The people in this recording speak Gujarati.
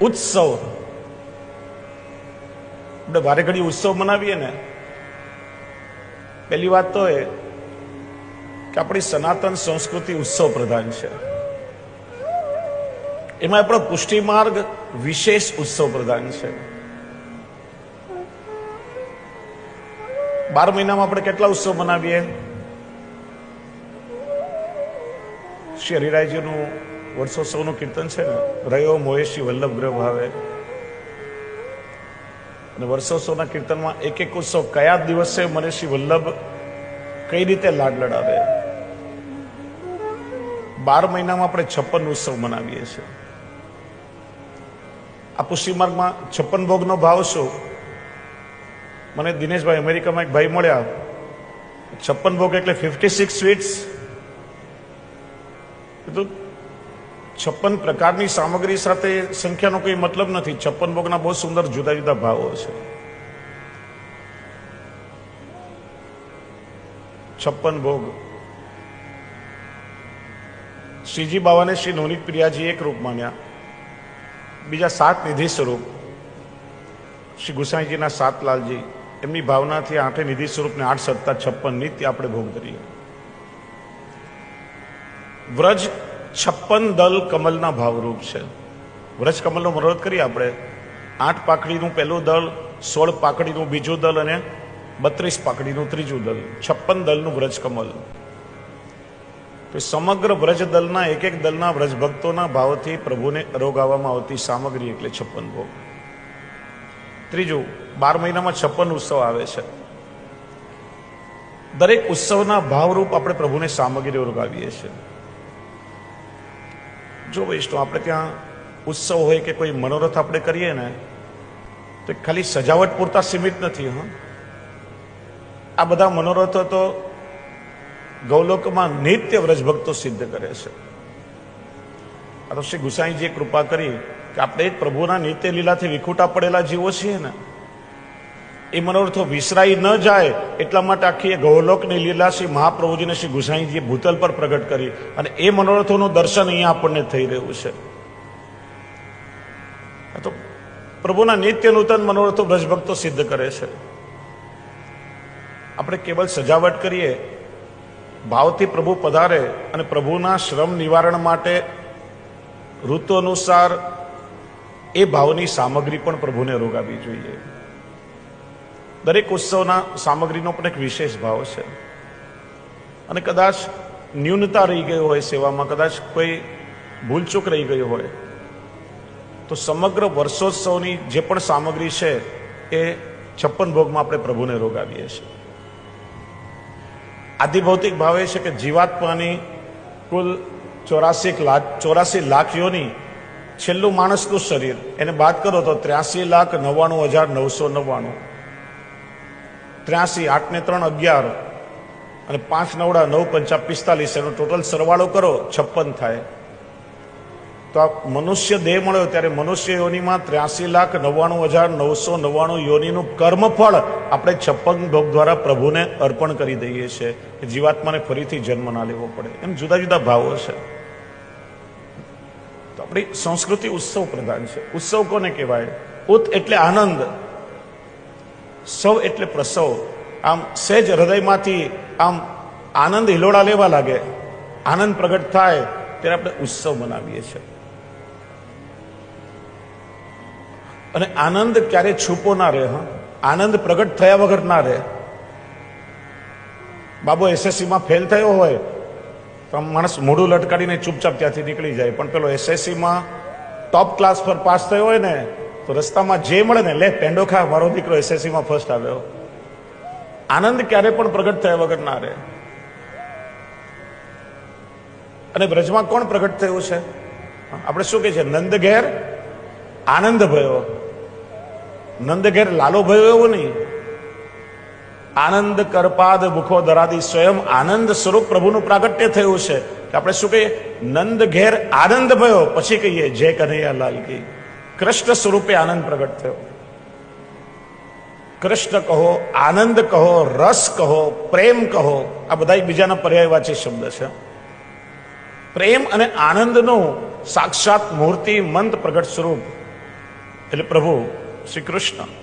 ઉત્સવ, આપણે વારે ઘડી ઉત્સવ મનાવીએ ને, પહેલી વાત તો એ કે આપણી સનાતન સંસ્કૃતિ ઉત્સવ પ્રધાન છે. એમાં આપણો પુષ્ટિ માર્ગ વિશેષ ઉત્સવ પ્રધાન છે. 12 મહિનામાં આપણે કેટલા ઉત્સવ મનાવીએ? શ્રી હરિરાયજીનું વર્ષોત્સવનું કીર્તન છે ને, રહ્યો મોહેશી વલ્લભ ગ્રહ ભાવે. અને વર્ષોત્સવના કીર્તનમાં એક એક ઉત્સવ કયા દિવસે મને શ્રી વલ્લભ કઈ રીતે લાડ લડાવે. 12 મહિનામાં આપણે 56 ઉત્સવ મનાવીએ છીએ. આ પુષ્ટિ માર્ગમાં 56 ભોગનો ભાવ શું? મને દિનેશભાઈ અમેરિકામાં એક ભાઈ મળ્યા, 56 ભોગ એટલે 56 સ્વીટ્સ. 56 પ્રકારની સામગ્રી સાથે સંખ્યાનો કોઈ મતલબ નથી. 56 ભોગના બહુ સુંદર જુદા જુદા ભાવો છે. 56 ભોગ. શ્રીજી બાવાને શ્રી નવનીત પ્રિયાજી એક રૂપ માન્યા, બીજા 7 નિધિ સ્વરૂપ શ્રી ગુસાઈજીના 7 લાલજી, એમની ભાવનાથી 8 નિધિ સ્વરૂપને 8 સત્તા 56 નિત્ય આપણે ભોગ ધરીએ. વ્રજ 56 દલ કમલના ભાવરૂપ છે. વ્રજ કમલનો મનોરથ કરીએ આપણે. 8 પાકડીનું પહેલું દળ, 16 પાકડીનું બીજું દળ અને 32 પાકડીનું ત્રીજું દળ, 56 દળનું વ્રજ કમલ. તો સમગ્ર વ્રજ દળના એક એક દળના વ્રજ ભક્તોના ભાવથી પ્રભુને અરોગાવવામાં આવતી સામગ્રી એટલે 56 ભોગ. ત્રીજું, 12 મહિનામાં 56 ઉત્સવ આવે છે. દરેક ઉત્સવના ભાવરૂપ આપણે પ્રભુને સામગ્રી અરોગાવીએ છીએ. જો વૈષ્ણવ આપણે ત્યાં ઉત્સવ હોય કે કોઈ મનોરથ આપણે કરીએ ને, તો ખાલી સજાવટ પૂરતા સીમિત નથી. આ બધા મનોરથો તો ગૌલોકમાં નિત્ય વ્રજભક્તો સિદ્ધ કરે છે. આ તો શ્રી ગુસાઈજીએ કૃપા કરી કે આપણે જ પ્રભુના નિત્ય લીલાથી વિખૂટા પડેલા જીવો છીએ ને, એ મનોરથો વિસરાઈ ન જાય એટલા માટે આખી ગૌલોકની લીલા શ્રી મહાપ્રભુજીને શ્રી ગુસાઈજીએ ભૂતલ પર પ્રગટ કરી, અને એ મનોરથોનું દર્શન અહીંયા આપણને થઈ રહ્યું છે. તો પ્રભુના નિત્ય નૂતન મનોરથો વ્રજભક્તો સિદ્ધ કરે છે. આપણે કેવલ સજાવટ કરીએ, ભાવથી પ્રભુ પધારે અને પ્રભુના શ્રમ નિવારણ માટે ઋતુ અનુસાર એ ભાવની સામગ્રી પણ પ્રભુને રોગાવી જોઈએ. દરેક ઉત્સવના સામગ્રીનો પણ એક વિશેષ ભાવ છે. અને કદાચ ન્યૂનતા રહી ગઈ હોય સેવામાં, કદાચ કોઈ ભૂલચૂક રહી ગઈ હોય, તો સમગ્ર વર્ષોત્સવની જે પણ સામગ્રી છે એ 56 ભોગમાં આપણે પ્રભુને રોગાવીએ છીએ. આદિભૌતિક ભાવ એ છે કે જીવાત્માની કુલ 84 લાખ યોની, છેલ્લું માણસનું શરીર એને બાદ કરો તો 83,99,999. 83, 8 ને 3 11 અને 5 9 9 5 45, એનો ટોટલ સરવાળો કરો 56 થાય. તો આ મનુષ્ય દેહ મળ્યો ત્યારે મનુષ્ય યોનીમાં 83,99,999 યોનીનું કર્મફળ આપણે 56 ભોગ દ્વારા પ્રભુને અર્પણ કરી દઈએ છીએ કે જીવાત્માને ફરીથી જન્મ ના લેવો પડે. એમ જુદા જુદા ભાવો છે. તો આપણી સંસ્કૃતિ ઉત્સવ પ્રધાન છે. ઉત્સવ કોને કહેવાય? ઉત એટલે આનંદ, સૌ એટલે પ્રસવ. આમ સહેજ હૃદયમાંથી આમ આનંદ હિલોળા લેવા લાગે, આનંદ પ્રગટ થાય ત્યારે આપણે ઉત્સવ મનાવીએ છીએ. અને આનંદ ક્યારે છૂપો ના રહે. આનંદ પ્રગટ થયા વગર ના રહે. બાબો એસએસસીમાં ફેલ થયો હોય તો માણસ મોઢું લટકાડીને ચૂપચાપ ત્યાંથી નીકળી જાય, પણ પેલો એસએસસીમાં ટોપ ક્લાસ પર પાસ થયો હોય ને, તો રસ્તામાં જે મળે ને, લે પેંડો ખા, મારો દીકરો એસએસસીમાં ફર્સ્ટ આવ્યો. આનંદ ક્યારે પણ પ્રગટ થયા વગર ના રહે. અને બ્રજમાં કોણ પ્રગટ થયું છે? આપણે શું કહે છે? નંદ ઘેર આનંદ ભયો. નંદ ઘેર લાલો ભયો એવો નહીં. આનંદ કરપાદ મુખો ધરાદી, સ્વયં આનંદ સ્વરૂપ પ્રભુનું પ્રાગટ્ય થયું છે. કે આપણે શું કહીએ? નંદ ઘેર આનંદ ભયો, પછી કહીએ જય કનૈયા લાલ કી. કૃષ્ણ સ્વરૂપે આનંદ પ્રગટ થયો. કૃષ્ણ કહો, આનંદ કહો, રસ કહો, પ્રેમ કહો, આ બધા બીજાના પર્યાયવાચી શબ્દ છે. પ્રેમ અને આનંદનું સાક્ષાત મૂર્તિ મંત પ્રગટ સ્વરૂપ એટલે પ્રભુ શ્રી કૃષ્ણ